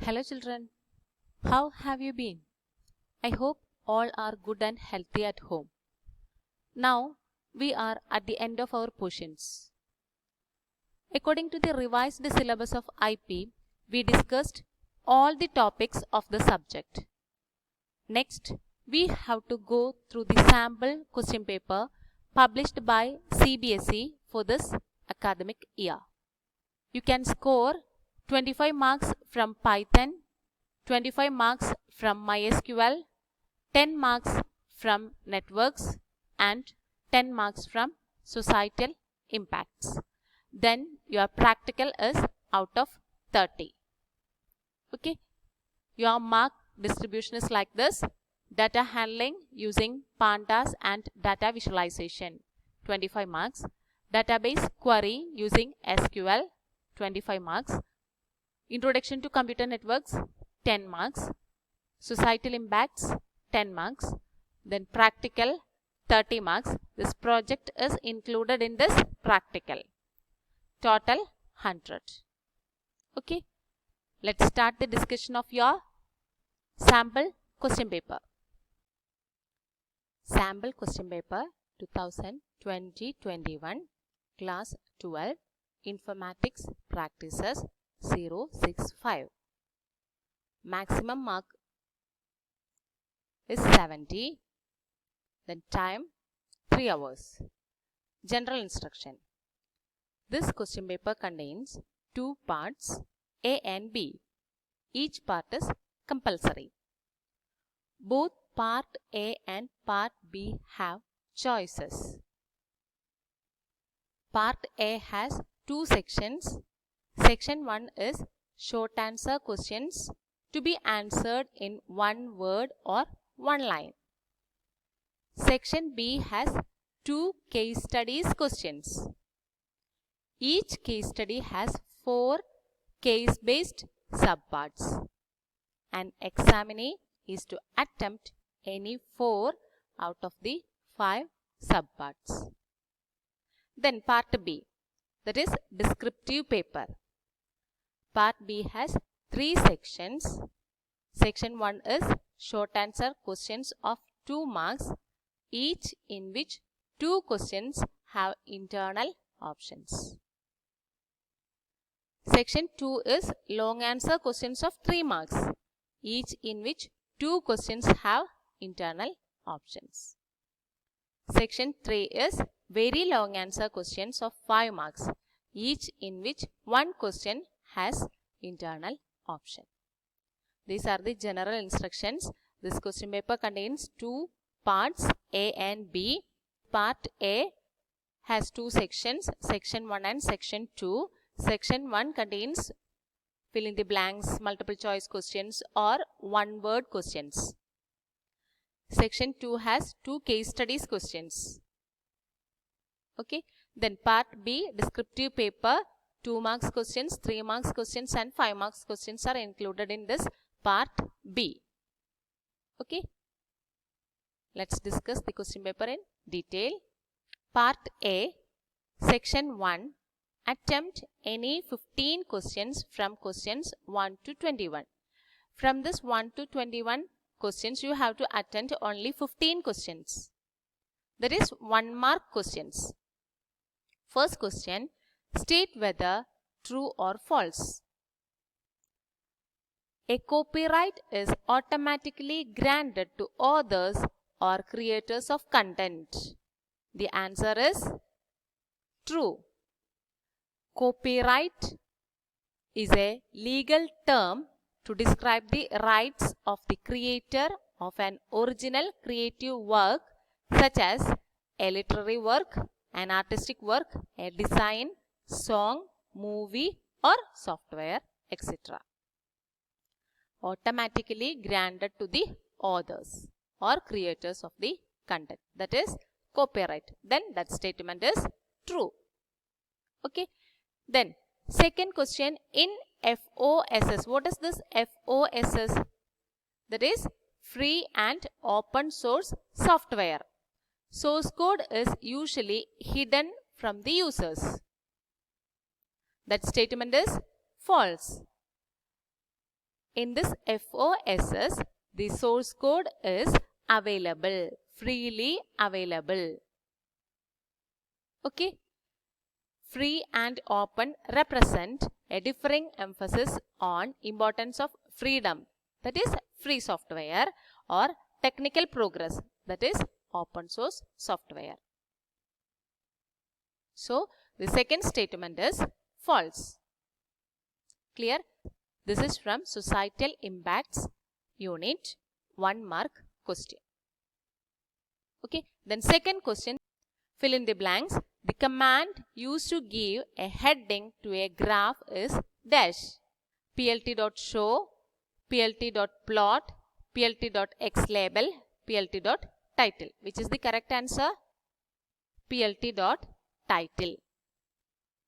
Hello children, how have you been? I hope all are good and healthy at home. Now we are at the end of our portions. According to the revised syllabus of IP, we discussed all the topics of the subject. Next, we have to go through the sample question paper published by CBSE for this academic year. You can score 25 marks from Python, 25 marks from MySQL, 10 marks from networks and 10 marks from societal impacts. Then your practical is out of 30. Okay. Your mark distribution is like this. Data handling using pandas and data visualization, 25 marks. Database query using SQL, 25 marks. Introduction to computer networks, 10 marks. Societal impacts, 10 marks. Then practical, 30 marks. This project is included in this practical. Total 100. Okay. Let's start the discussion of your sample question paper. Sample question paper 2020-21 class 12 informatics practices 065. Maximum mark is 70. Then time 3 hours. General instruction. This question paper contains 2 parts A and B. Each part is compulsory. Both part A and part B have choices. Part A has 2 sections. Section 1 is short answer questions to be answered in 1 word or 1 line. Section B has 2 case studies questions. Each case study has 4 case-based subparts. An examinee is to attempt any 4 out of the 5 subparts. Then part B, that is descriptive paper. Part B has 3 sections. Section 1 is short answer questions of 2 marks, each in which 2 questions have internal options. Section 2 is long answer questions of 3 marks, each in which 2 questions have internal options. Section 3 is very long answer questions of 5 marks, each in which 1 question has internal option. These are the general instructions. This question paper contains 2 parts A and B. Part A has 2 sections, section 1 and section 2. Section 1 contains fill in the blanks, multiple choice questions or 1 word questions. Section 2 has 2 case studies questions. Okay. Then part B, descriptive paper, 2 marks questions, 3 marks questions and 5 marks questions are included in this part B. Okay. Let's discuss the question paper in detail. Part A, section 1, attempt any 15 questions from questions 1 to 21. From this 1 to 21 questions, you have to attempt only 15 questions. That is 1 mark questions. First question, state whether true or false. A copyright is automatically granted to authors or creators of content. The answer is true. Copyright is a legal term to describe the rights of the creator of an original creative work such as a literary work, an artistic work, a design, song, movie or software, etc. Automatically granted to the authors or creators of the content. That is copyright. Then that statement is true. Okay. Then second question, in FOSS. What is this FOSS? That is free and open source software. Source code is usually hidden from the users. That statement is false. In this FOSS, the source code is available, freely available. Okay. Free and open represent a differing emphasis on importance of freedom, that is free software, or technical progress, that is open source software. So, the second statement is false. Clear? This is from Societal Impacts Unit 1 mark question. Okay. Then second question, fill in the blanks. The command used to give a heading to a graph is dash. plt.show, plt.plot, plt.xlabel, plt.title. Which is the correct answer? plt.title.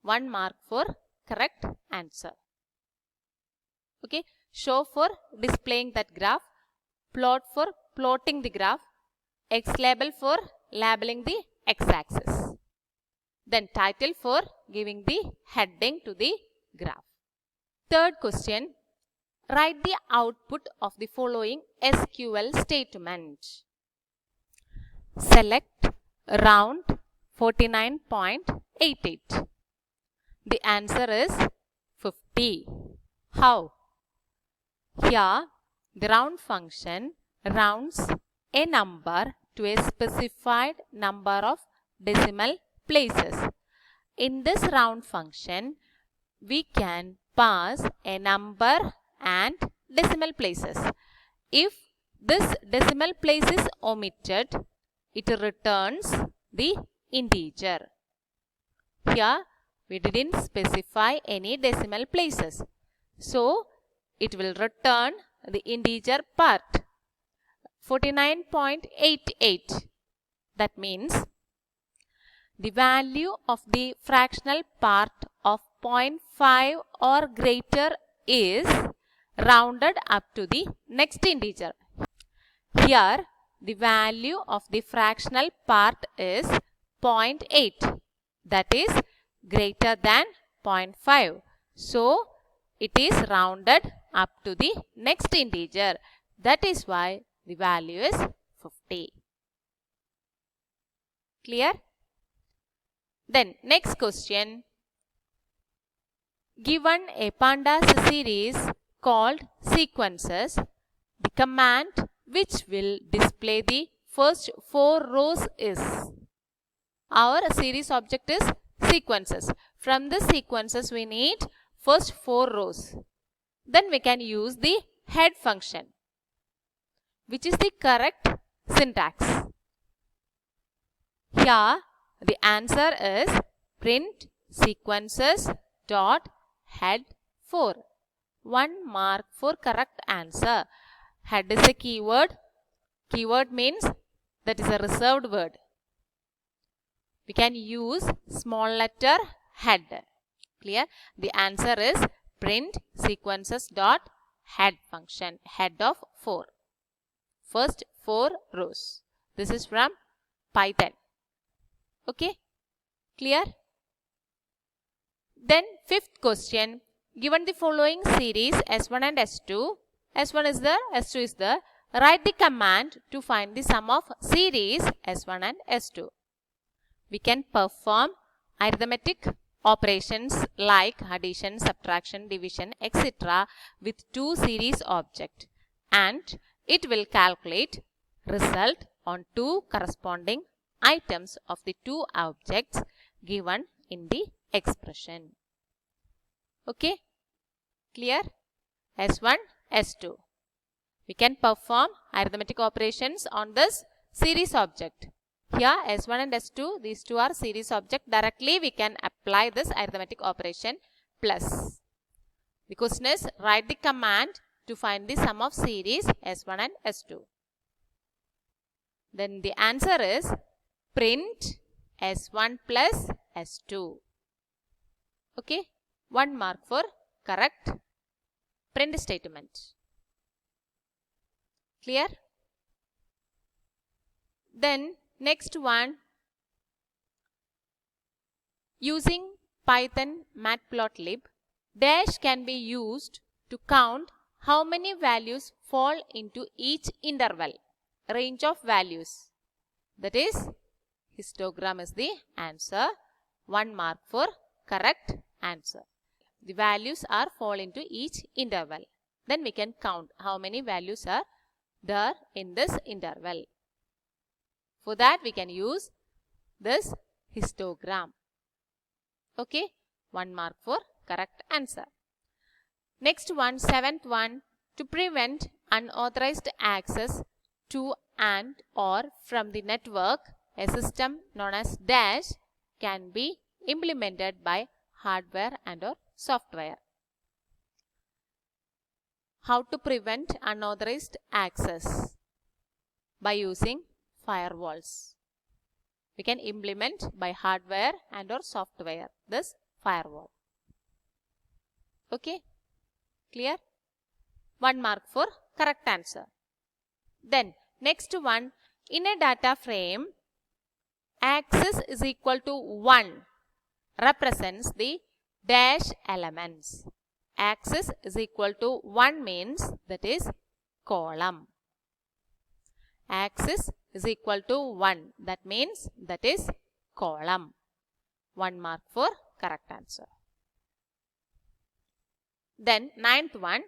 1 mark for correct answer. Okay. Show for displaying that graph, plot for plotting the graph, xlabel for labeling the x-axis. Then title for giving the heading to the graph. Third question, write the output of the following SQL statement. Select round 49.88. The answer is 50. How? Here, the round function rounds a number to a specified number of decimal places. In this round function, we can pass a number and decimal places. If this decimal place is omitted, it returns the integer. Here, we didn't specify any decimal places. So, it will return the integer part. 49.88. That means the value of the fractional part of 0.5 or greater is rounded up to the next integer. Here, the value of the fractional part is 0.8. That is greater than 0.5. So, it is rounded up to the next integer. That is why the value is 50. Clear? Then next question. Given a pandas series called sequences, the command which will display the first 4 rows is. Our series object is sequences. From the sequences we need first 4 rows. Then we can use the head function. Which is the correct syntax? Here the answer is print sequences dot head 4. 1 mark for correct answer. Head is a keyword. Keyword means that is a reserved word. We can use small letter head. Clear? The answer is print sequences dot head function. Head of 4. First 4 rows. This is from Python. Okay? Clear? Then fifth question. Given the following series S1 and S2. S1 is there, S2 is there. Write the command to find the sum of series S1 and S2. We can perform arithmetic operations like addition, subtraction, division, etc. with 2 series objects, and it will calculate result on 2 corresponding items of the 2 objects given in the expression. Okay? Clear? S1, S2. We can perform arithmetic operations on this series object. Here S1 and S2, these two are series object. Directly we can apply this arithmetic operation plus. The question is, write the command to find the sum of series S1 and S2. Then the answer is print S1 plus S2. Okay? 1 mark for correct print statement. Clear? Then next one, using Python matplotlib, dash can be used to count how many values fall into each interval? Range of values. That is, histogram is the answer. 1 mark for correct answer. The values are fall into each interval. Then we can count how many values are there in this interval. For that we can use this histogram. Okay, 1 mark for correct answer. Next one, 7th one, to prevent unauthorized access to and or from the network, a system known as dash can be implemented by hardware and or software. How to prevent unauthorized access? By using firewalls. We can implement by hardware and or software this firewall. Okay, clear? 1 mark for correct answer. Then next one, in a data frame, axis is equal to 1 represents the dash elements. Axis is equal to 1 means that is column. Axis is equal to 1, that means that is column. 1 mark for correct answer. Then 9th one,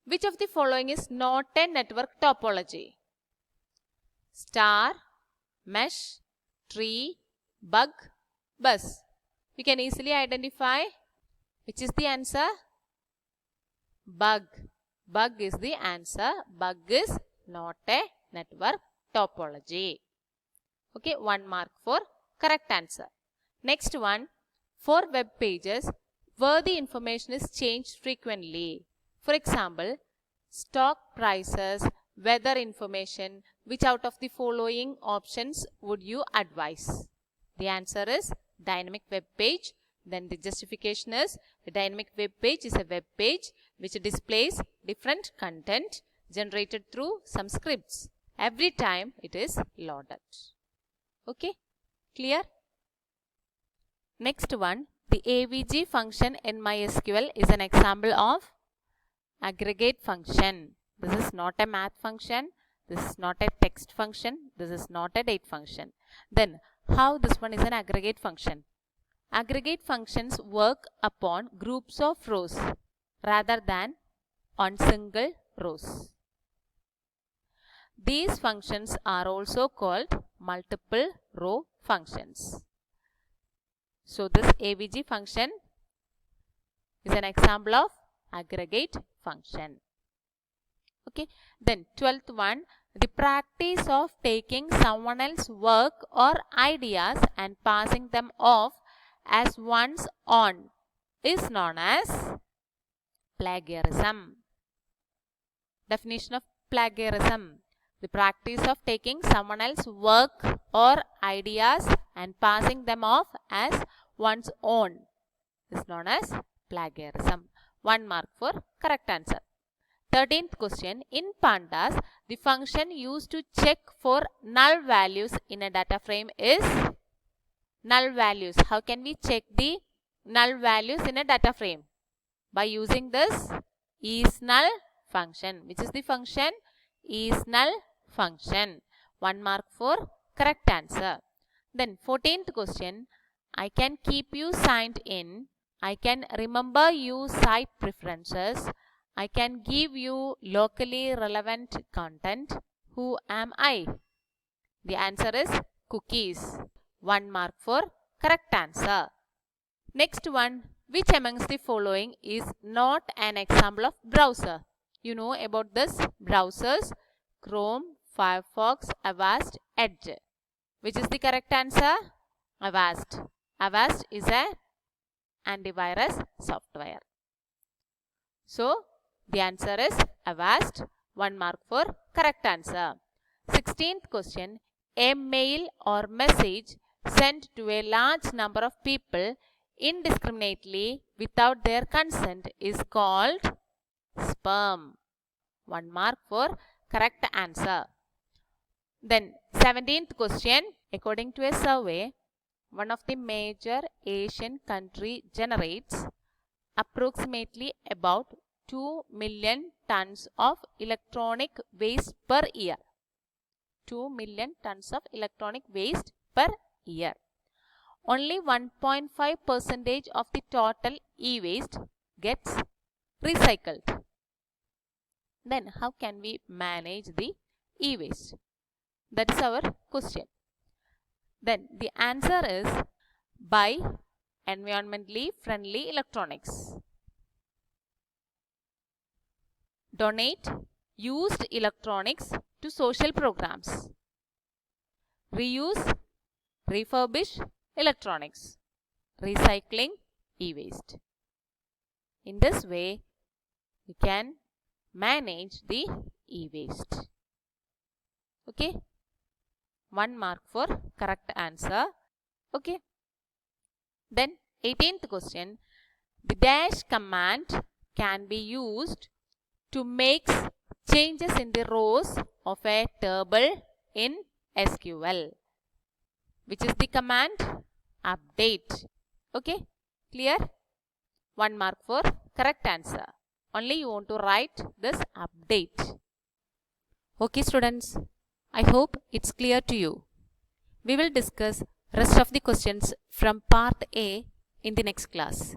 which of the following is not a network topology? Star, mesh, tree, bug, bus. We can easily identify which is the answer. Bug. Bug is the answer. Bug is not a network topology. Okay, 1 mark for correct answer. Next one, for web pages where the information is changed frequently. For example, stock prices, weather information, which out of the following options would you advise? The answer is dynamic web page. Then the justification is the dynamic web page is a web page which displays different content generated through some scripts every time it is loaded. Okay, clear? Next one, the AVG function in MySQL is an example of aggregate function. This is not a math function. This is not a text function. This is not a date function. Then how this one is an aggregate function? Aggregate functions work upon groups of rows rather than on single rows. These functions are also called multiple row functions. So this AVG function is an example of aggregate function. Okay, then 12th one, the practice of taking someone else's work or ideas and passing them off as one's own is known as plagiarism. Definition of plagiarism: the practice of taking someone else's work or ideas and passing them off as one's own is known as plagiarism. 1 mark for correct answer. 13th question, in pandas, the function used to check for null values in a data frame is null values. How can we check the null values in a data frame? By using this isNull function. Which is the function? isNull function. 1 mark for correct answer. Then 14th question, I can keep you signed in. I can remember you site preferences. I can give you locally relevant content. Who am I? The answer is cookies. 1 mark for correct answer. Next one, which amongst the following is not an example of browser? You know about this browsers: Chrome, Firefox, Avast, Edge. Which is the correct answer? Avast. Avast is a antivirus software. So the answer is Avast. 1 mark for correct answer. 16th question, a mail or message sent to a large number of people indiscriminately without their consent is called spam. 1 mark for correct answer. Then 17th question, according to a survey, one of the major Asian country generates approximately about 2 million tons of electronic waste per year. 2 million tons of electronic waste per year. Only 1.5% of the total e-waste gets recycled. Then how can we manage the e-waste? That is our question. Then the answer is buy environmentally friendly electronics. Donate used electronics to social programs. Reuse, refurbish electronics. Recycling e-waste. In this way, we can manage the e-waste. Okay. 1 mark for correct answer. Okay. Then 18th question. The dash command can be used to make changes in the rows of a table in SQL. Which is the command? Update. Okay. Clear? 1 mark for correct answer. Only you want to write this update. Okay students, I hope it's clear to you. We will discuss rest of the questions from part A in the next class.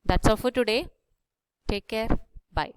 That's all for today. Take care. Bye.